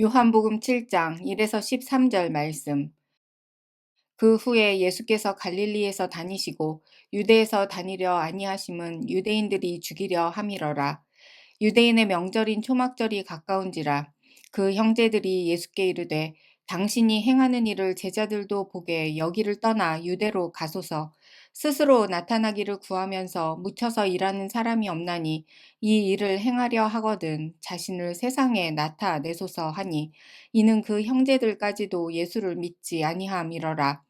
요한복음 7장 1에서 13절 말씀. 그 후에 예수께서 갈릴리에서 다니시고 유대에서 다니려 아니하심은 유대인들이 죽이려 함이러라. 유대인의 명절인 초막절이 가까운지라. 그 형제들이 예수께 이르되 당신이 행하는 일을 제자들도 보게 여기를 떠나 유대로 가소서. 스스로 나타나기를 구하면서 묻혀서 일하는 사람이 없나니 이 일을 행하려 하거든 자신을 세상에 나타내소서 하니, 이는 그 형제들까지도 예수를 믿지 아니함이러라.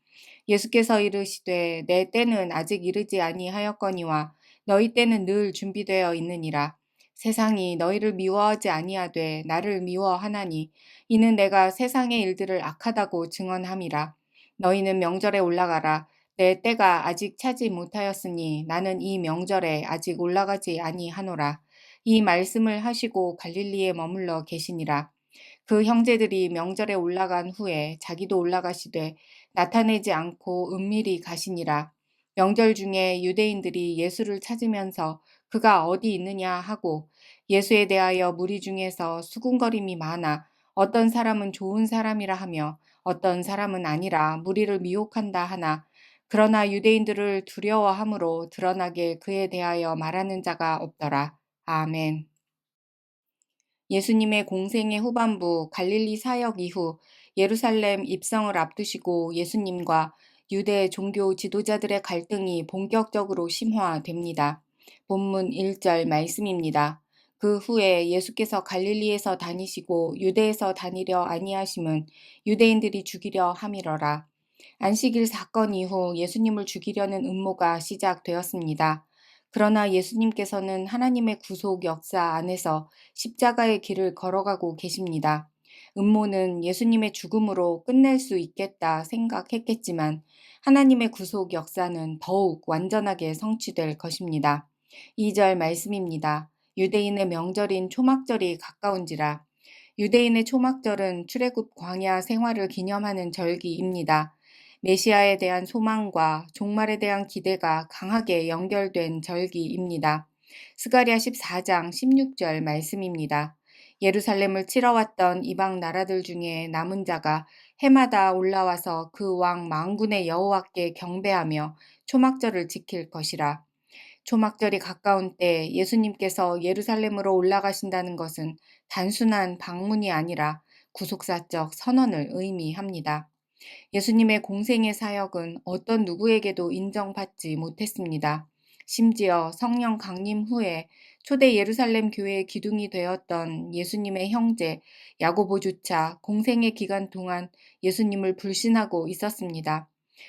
예수께서 이르시되 내 때는 아직 이르지 아니하였거니와 너희 때는 늘 준비되어 있느니라. 세상이 너희를 미워하지 아니하되 나를 미워하나니 이는 내가 세상의 일들을 악하다고 증언함이라. 너희는 명절에 올라가라. 내 때가 아직 차지 못하였으니 나는 이 명절에 아직 올라가지 아니하노라. 이 말씀을 하시고 갈릴리에 머물러 계시니라. 그 형제들이 명절에 올라간 후에 자기도 올라가시되 나타내지 않고 은밀히 가시니라. 명절 중에 유대인들이 예수를 찾으면서 그가 어디 있느냐 하고 예수에 대하여 무리 중에서 수군거림이 많아 어떤 사람은 좋은 사람이라 하며 어떤 사람은 아니라 무리를 미혹한다 하나, 그러나 유대인들을 두려워함으로 드러나게 그에 대하여 말하는 자가 없더라. 아멘. 예수님의 공생의 후반부 갈릴리 사역 이후 예루살렘 입성을 앞두시고 예수님과 유대 종교 지도자들의 갈등이 본격적으로 심화됩니다. 본문 1절 말씀입니다. 그 후에 예수께서 갈릴리에서 다니시고 유대에서 다니려 아니하심은 유대인들이 죽이려 함이러라. 안식일 사건 이후 예수님을 죽이려는 음모가 시작되었습니다. 그러나 예수님께서는 하나님의 구속 역사 안에서 십자가의 길을 걸어가고 계십니다. 음모는 예수님의 죽음으로 끝낼 수 있겠다 생각했겠지만 하나님의 구속 역사는 더욱 완전하게 성취될 것입니다. 2절 말씀입니다. 유대인의 명절인 초막절이 가까운지라. 유대인의 초막절은 출애굽 광야 생활을 기념하는 절기입니다. 메시아에 대한 소망과 종말에 대한 기대가 강하게 연결된 절기입니다. 스가랴 14장 16절 말씀입니다. 예루살렘을 치러왔던 이방 나라들 중에 남은 자가 해마다 올라와서 그 왕 만군의 여호와께 경배하며 초막절을 지킬 것이라. 초막절이 가까운 때 예수님께서 예루살렘으로 올라가신다는 것은 단순한 방문이 아니라 구속사적 선언을 의미합니다. 예수님의 공생의 사역은 어떤 누구에게도 인정받지 못했습니다. 심지어 성령 강림 후에 초대 예루살렘 교회의 기둥이 되었던 예수님의 형제 야고보조차 공생의 기간 동안 예수님을 불신하고 있었습니다.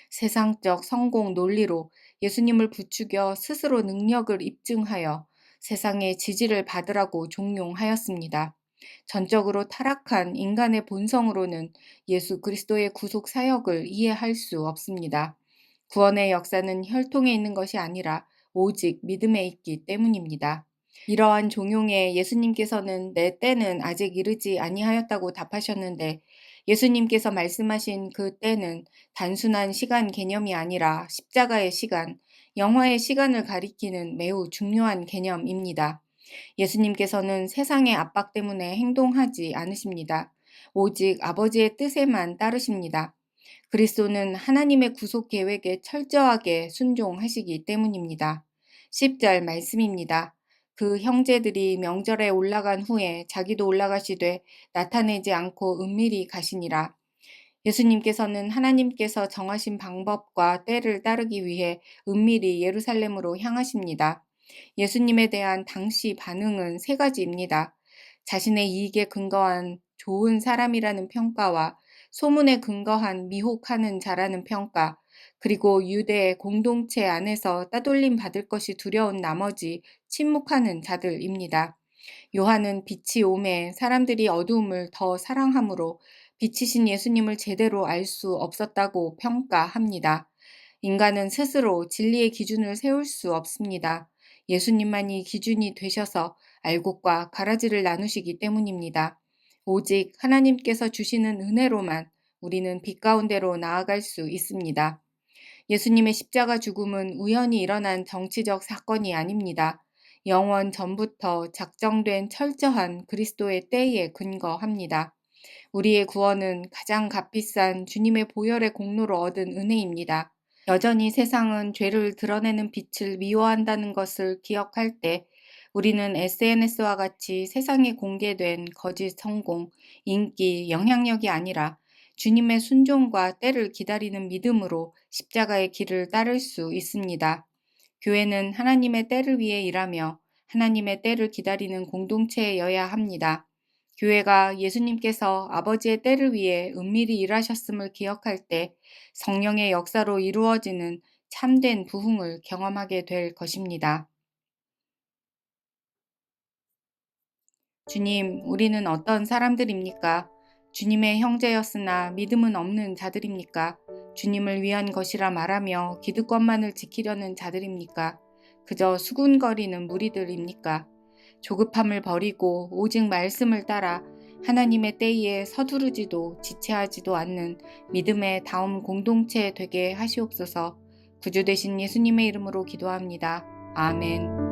세상적 성공 논리로 예수님을 부추겨 스스로 능력을 입증하여 세상의 지지를 받으라고 종용하였습니다. 전적으로 타락한 인간의 본성으로는 예수 그리스도의 구속 사역을 이해할 수 없습니다. 구원의 역사는 혈통에 있는 것이 아니라 오직 믿음에 있기 때문입니다. 이러한 종용에 예수님께서는 내 때는 아직 이르지 아니하였다고 답하셨는데, 예수님께서 말씀하신 그 때는 단순한 시간 개념이 아니라 십자가의 시간, 영화의 시간을 가리키는 매우 중요한 개념입니다. 예수님께서는 세상의 압박 때문에 행동하지 않으십니다. 오직 아버지의 뜻에만 따르십니다. 그리스도는 하나님의 구속 계획에 철저하게 순종하시기 때문입니다. 10절 말씀입니다. 그 형제들이 명절에 올라간 후에 자기도 올라가시되 나타내지 않고 은밀히 가시니라. 예수님께서는 하나님께서 정하신 방법과 때를 따르기 위해 은밀히 예루살렘으로 향하십니다. 예수님에 대한 당시 반응은 세 가지입니다. 자신의 이익에 근거한 좋은 사람이라는 평가와 소문에 근거한 미혹하는 자라는 평가, 그리고 유대 공동체 안에서 따돌림 받을 것이 두려운 나머지 침묵하는 자들입니다. 요한은 빛이 오매 사람들이 어두움을 더 사랑함으로 빛이신 예수님을 제대로 알 수 없었다고 평가합니다. 인간은 스스로 진리의 기준을 세울 수 없습니다. 예수님만이 기준이 되셔서 알곡과 가라지를 나누시기 때문입니다. 오직 하나님께서 주시는 은혜로만 우리는 빛 가운데로 나아갈 수 있습니다. 예수님의 십자가 죽음은 우연히 일어난 정치적 사건이 아닙니다. 영원 전부터 작정된 철저한 그리스도의 때에 근거합니다. 우리의 구원은 가장 값비싼 주님의 보혈의 공로로 얻은 은혜입니다. 여전히 세상은 죄를 드러내는 빛을 미워한다는 것을 기억할 때 우리는 SNS와 같이 세상에 공개된 거짓 성공, 인기, 영향력이 아니라 주님의 순종과 때를 기다리는 믿음으로 십자가의 길을 따를 수 있습니다. 교회는 하나님의 때를 위해 일하며 하나님의 때를 기다리는 공동체여야 합니다. 교회가 예수님께서 아버지의 때를 위해 은밀히 일하셨음을 기억할 때 성령의 역사로 이루어지는 참된 부흥을 경험하게 될 것입니다. 주님, 우리는 어떤 사람들입니까? 주님의 형제였으나 믿음은 없는 자들입니까? 주님을 위한 것이라 말하며 기득권만을 지키려는 자들입니까? 그저 수군거리는 무리들입니까? 조급함을 버리고 오직 말씀을 따라 하나님의 때에 서두르지도 지체하지도 않는 믿음의 다음 공동체 되게 하시옵소서. 구주 되신 예수님의 이름으로 기도합니다. 아멘.